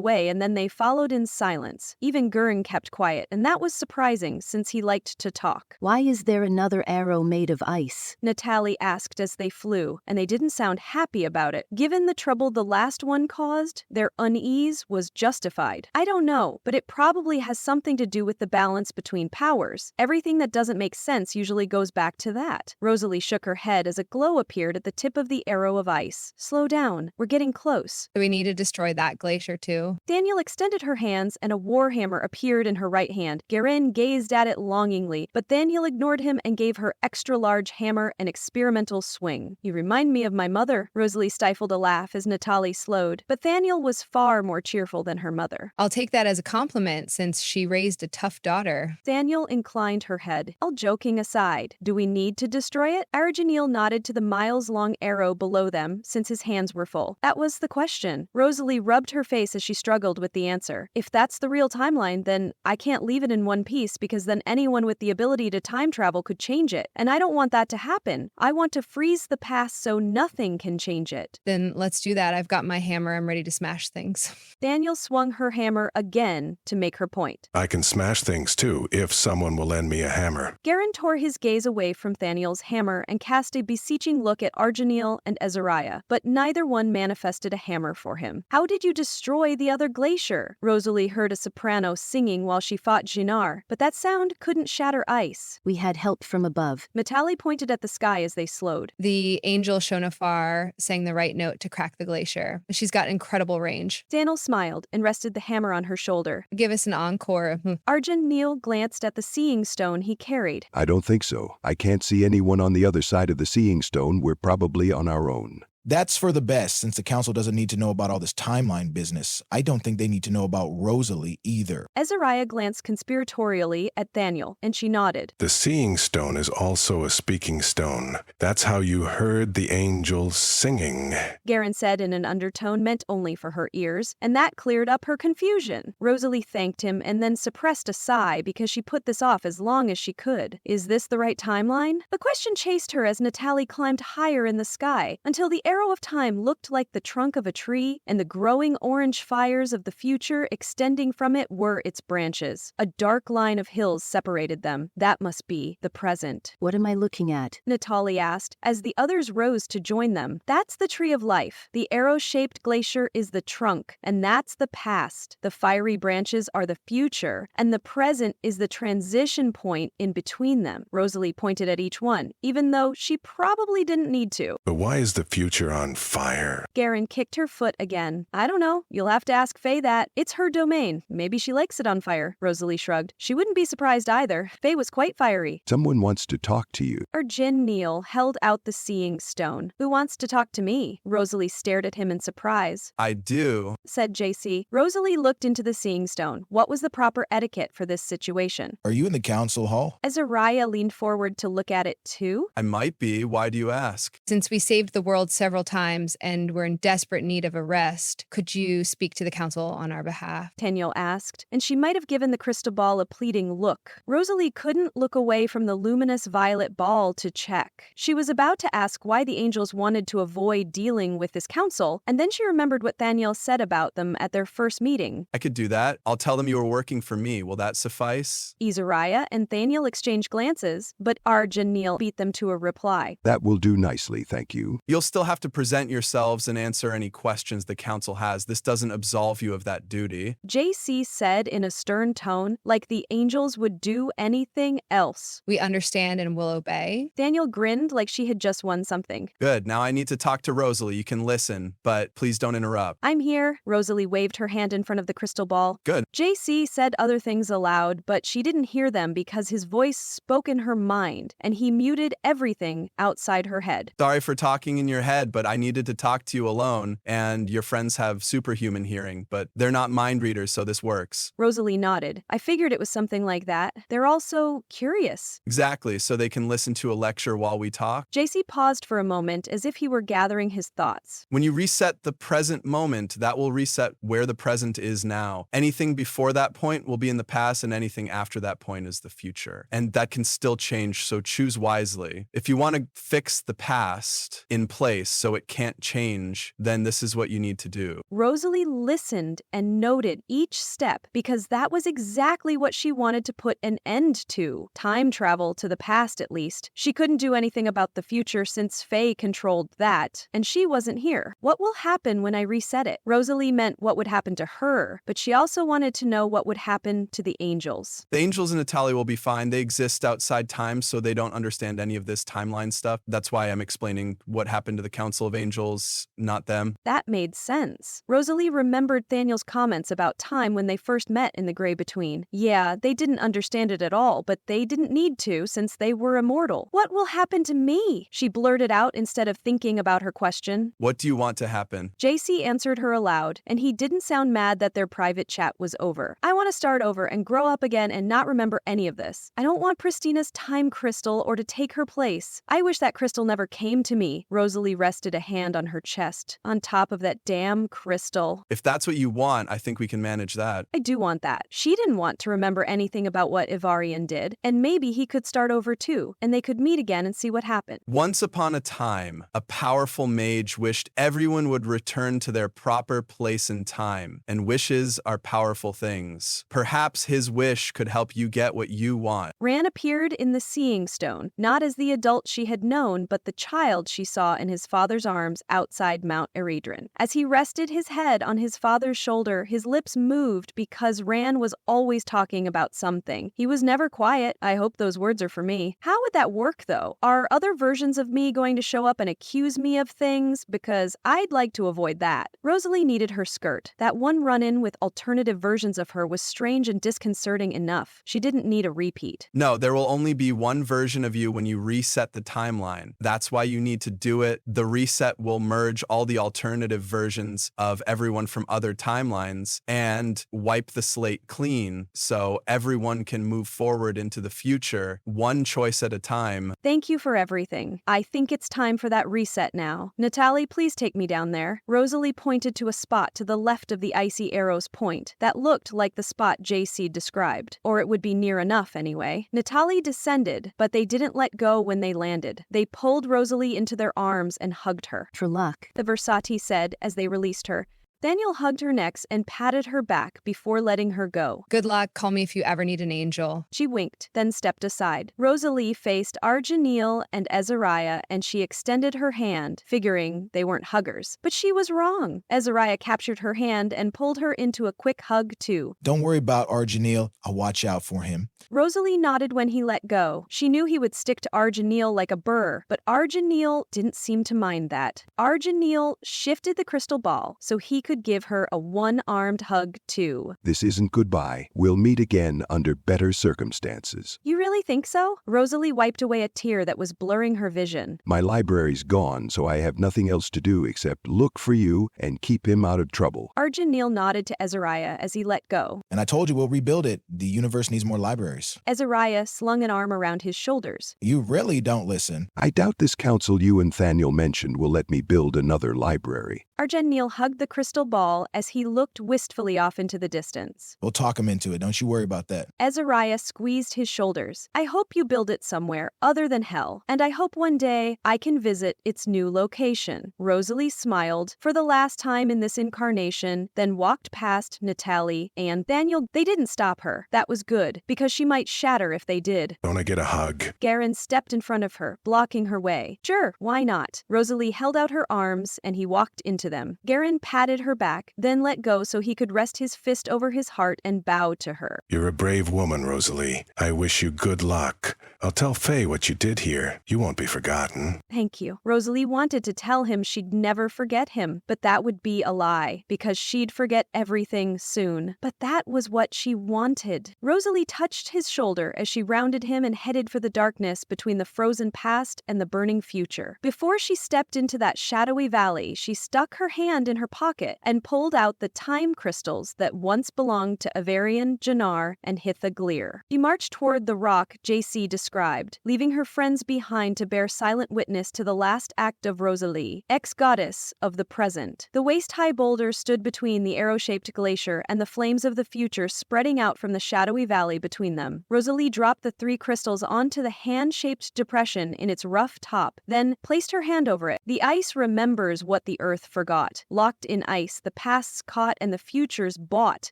way, and then they followed in silence. Even Guerren kept quiet, and that was surprising since he liked to talk. Why is there another arrow made of ice? Natalie asked as they flew, and they didn't sound happy about it. Given the trouble the last one caused, their unease was justified. I don't know, but it probably has something to do with the balance between powers. Everything that doesn't make sense usually goes back to that. Rosalie shook her head as a glow appeared at the tip of the arrow of ice. Slow down. We're getting close. Do we need to destroy that glacier too? Daniel extended her hands and a warhammer appeared in her right hand. Guerren gazed at it longingly, but Daniel ignored him and gave her extra-large hammer an experimental swing. You remind me of my mother. Rosalie stifled a laugh as Natalie slowed, but Daniel was far more cheerful than her mother. I'll take that as a compliment since she raised a tough daughter. Daniel inclined her head. All joking aside, do we need to destroy it? Argeniel nodded to the miles-long arrow below them since his hands were full. That was the question. Rosalie rubbed her face as she struggled with the answer. If that's the real timeline, then I can't leave it in one piece because then anyone with the ability to time travel could change it. And I don't want that to happen. I want to freeze the past so nothing can change it. Then let's do that. I've got my hammer. I'm ready to smash things. Daniel swung her hammer again to make her point. I can smash things too, if someone will lend me a hammer. Guerren tore his gaze away from Daniel's hammer and cast a beseeching look at Argeniel and Azariah, but neither one manifested a hammer for him. How did you destroy the other glacier? Rosalie heard a soprano singing while she fought Jinar, but that sound couldn't shatter ice. We had help from above. Natalie pointed at the sky as they slowed. The angel Shonafar sang the right note to crack the glacier. She's got incredible range. Daniel smiled and rested the hammer on her shoulder. Give us an encore. Argeniel glanced at the seeing stone he carried. I don't think so. I can't see anyone on the other side of the seeing stone. We're probably on our own. That's for the best, since the council doesn't need to know about all this timeline business. I don't think they need to know about Rosalie either. Azariah glanced conspiratorially at Daniel, and she nodded. The seeing stone is also a speaking stone. That's how you heard the angels singing. Guerren said in an undertone meant only for her ears, and that cleared up her confusion. Rosalie thanked him and then suppressed a sigh because she put this off as long as she could. Is this the right timeline? The question chased her as Natalie climbed higher in the sky, until the arrow of time looked like the trunk of a tree, and the growing orange fires of the future extending from it were its branches. A dark line of hills separated them. That must be the present. What am I looking at? Natalie asked, as the others rose to join them. That's the tree of life. The arrow-shaped glacier is the trunk, and that's the past. The fiery branches are the future, and the present is the transition point in between them. Rosalie pointed at each one, even though she probably didn't need to. But why is the future on fire? Guerren kicked her foot again. I don't know. You'll have to ask Faye that. It's her domain. Maybe she likes it on fire. Rosalie shrugged. She wouldn't be surprised either. Faye was quite fiery. Someone wants to talk to you. Argeniel held out the seeing stone. Who wants to talk to me? Rosalie stared at him in surprise. I do, said JC. Rosalie looked into the seeing stone. What was the proper etiquette for this situation? Are you in the council hall? Azariah leaned forward to look at it too. I might be. Why do you ask? Since we saved the world several several times and we're in desperate need of a rest. Could you speak to the council on our behalf? Daniel asked, and she might have given the crystal ball a pleading look. Rosalie couldn't look away from the luminous violet ball to check. She was about to ask why the angels wanted to avoid dealing with this council, and then she remembered what Daniel said about them at their first meeting. I could do that. I'll tell them you were working for me. Will that suffice? Azariah and Daniel exchanged glances, but Arjaniel beat them to a reply. That will do nicely, thank you. You'll still have to present yourselves and answer any questions the council has. This doesn't absolve you of that duty. JC said in a stern tone, like the angels would do anything else. We understand and will obey. Daniel grinned like she had just won something. Good. Now I need to talk to Rosalie. You can listen, but please don't interrupt. I'm here. Rosalie waved her hand in front of the crystal ball. Good. JC said other things aloud, but she didn't hear them because his voice spoke in her mind, and he muted everything outside her head. Sorry for talking in your head, but I needed to talk to you alone, and your friends have superhuman hearing, but they're not mind readers, so this works. Rosalie nodded. I figured it was something like that. They're also curious. Exactly, so they can listen to a lecture while we talk. JC paused for a moment as if he were gathering his thoughts. When you reset the present moment, that will reset where the present is now. Anything before that point will be in the past, and anything after that point is the future. And that can still change, so choose wisely. If you want to fix the past in place so it can't change, then this is what you need to do. Rosalie listened and noted each step because that was exactly what she wanted to put an end to. Time travel to the past, at least. She couldn't do anything about the future since Faye controlled that, and she wasn't here. What will happen when I reset it? Rosalie meant what would happen to her, but she also wanted to know what would happen to the angels. The angels in Italia will be fine. They exist outside time, so they don't understand any of this timeline stuff. That's why I'm explaining what happened to the Council of Angels, not them. That made sense. Rosalie remembered Daniel's comments about time when they first met in the Grey Between. Yeah, they didn't understand it at all, but they didn't need to since they were immortal. What will happen to me? She blurted out instead of thinking about her question. What do you want to happen? JC answered her aloud, and he didn't sound mad that their private chat was over. I want to start over and grow up again and not remember any of this. I don't want Christina's time crystal or to take her place. I wish that crystal never came to me. Rosalie rested a hand on her chest, on top of that damn crystal. If that's what you want, I think we can manage that. I do want that. She didn't want to remember anything about what Ivarian did, and maybe he could start over too, and they could meet again and see what happened. Once upon a time, a powerful mage wished everyone would return to their proper place in time, and wishes are powerful things. Perhaps his wish could help you get what you want. Ran appeared in the Seeing Stone, not as the adult she had known, but the child she saw in his father's arms outside Mount Eredrin. As he rested his head on his father's shoulder, his lips moved because Ran was always talking about something. He was never quiet. I hope those words are for me. How would that work, though? Are other versions of me going to show up and accuse me of things? Because I'd like to avoid that. Rosalie needed her skirt. That one run-in with alternative versions of her was strange and disconcerting enough. She didn't need a repeat. No, there will only be one version of you when you reset the timeline. That's why you need to do it. The reset will merge all the alternative versions of everyone from other timelines and wipe the slate clean so everyone can move forward into the future, one choice at a time. Thank you for everything. I think it's time for that reset now. Natalie, please take me down there. Rosalie pointed to a spot to the left of the icy arrow's point that looked like the spot JC described, or it would be near enough anyway. Natalie descended, but they didn't let go when they landed. They pulled Rosalie into their arms and hugged her. For luck. The Versati said as they released her. Daniel hugged her next and patted her back before letting her go. Good luck. Call me if you ever need an angel. She winked, then stepped aside. Rosalie faced Arjaniel and Azariah, and she extended her hand, figuring they weren't huggers. But she was wrong. Azariah captured her hand and pulled her into a quick hug, too. Don't worry about Arjaniel. I'll watch out for him. Rosalie nodded when he let go. She knew he would stick to Arjaniel like a burr, but Arjaniel didn't seem to mind that. Arjaniel shifted the crystal ball so he could give her a one-armed hug, too. This isn't goodbye. We'll meet again under better circumstances. You You really think so? Rosalie wiped away a tear that was blurring her vision. My library's gone, so I have nothing else to do except look for you and keep him out of trouble. Arjanil nodded to Azariah as he let go. And I told you we'll rebuild it. The universe needs more libraries. Azariah slung an arm around his shoulders. You really don't listen. I doubt this council you and Thaniel mentioned will let me build another library. Arjanil hugged the crystal ball as he looked wistfully off into the distance. We'll talk him into it. Don't you worry about that. Azariah squeezed his shoulders. I hope you build it somewhere other than hell, and I hope one day I can visit its new location. Rosalie smiled for the last time in this incarnation, then walked past Natalie and Thaniel. They didn't stop her. That was good, because she might shatter if they did. Don't I get a hug? Guerren stepped in front of her, blocking her way. Sure, why not? Rosalie held out her arms, and he walked into them. Guerren patted her back, then let go so he could rest his fist over his heart and bow to her. You're a brave woman, Rosalie. I wish you good luck. I'll tell Faye what you did here. You won't be forgotten. Thank you. Rosalie wanted to tell him she'd never forget him, but that would be a lie, because she'd forget everything soon. But that was what she wanted. Rosalie touched his shoulder as she rounded him and headed for the darkness between the frozen past and the burning future. Before she stepped into that shadowy valley, she stuck her hand in her pocket and pulled out the time crystals that once belonged to Avarian, Jannar, and Hitha-Glir. She marched toward the rock JC described, leaving her friends behind to bear silent witness to the last act of Rosalie, ex-goddess of the present. The waist-high boulder stood between the arrow-shaped glacier and the flames of the future spreading out from the shadowy valley between them. Rosalie dropped the 3 crystals onto the hand-shaped depression in its rough top, then placed her hand over it. The ice remembers what the earth forgot. Locked in ice, the past's caught and the future's bought.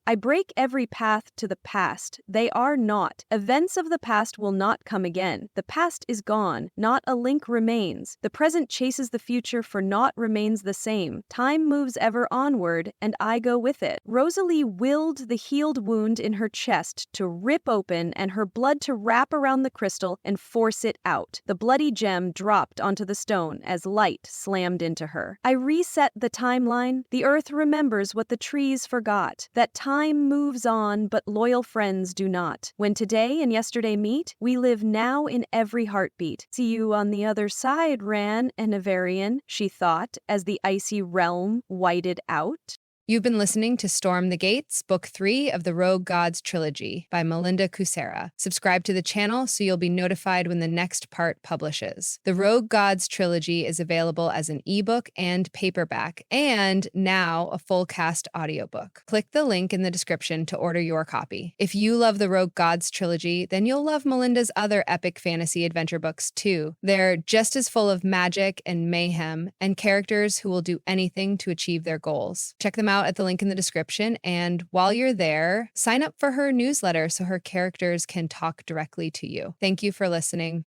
I break every path to the past. They are not. Events of the past will not come again. The past is gone. Not a link remains. The present chases the future, for naught remains the same. Time moves ever onward, and I go with it. Rosalie willed the healed wound in her chest to rip open and her blood to wrap around the crystal and force it out. The bloody gem dropped onto the stone as light slammed into her. I reset the timeline. The earth remembers what the trees forgot. That time moves on, but loyal friends do not. When today and yesterday meet, we live now in every heartbeat. See you on the other side, Ran and Avarian, she thought, as the icy realm whited out. You've been listening to Storm the Gates, Book 3 of the Rogue Gods Trilogy by Melinda Kucsera. Subscribe to the channel so you'll be notified when the next part publishes. The Rogue Gods Trilogy is available as an ebook and paperback, and now a full cast audiobook. Click the link in the description to order your copy. If you love the Rogue Gods Trilogy, then you'll love Melinda's other epic fantasy adventure books too. They're just as full of magic and mayhem, and characters who will do anything to achieve their goals. Check them out at the link in the description, and while you're there, sign up for her newsletter so her characters can talk directly to you. Thank you for listening.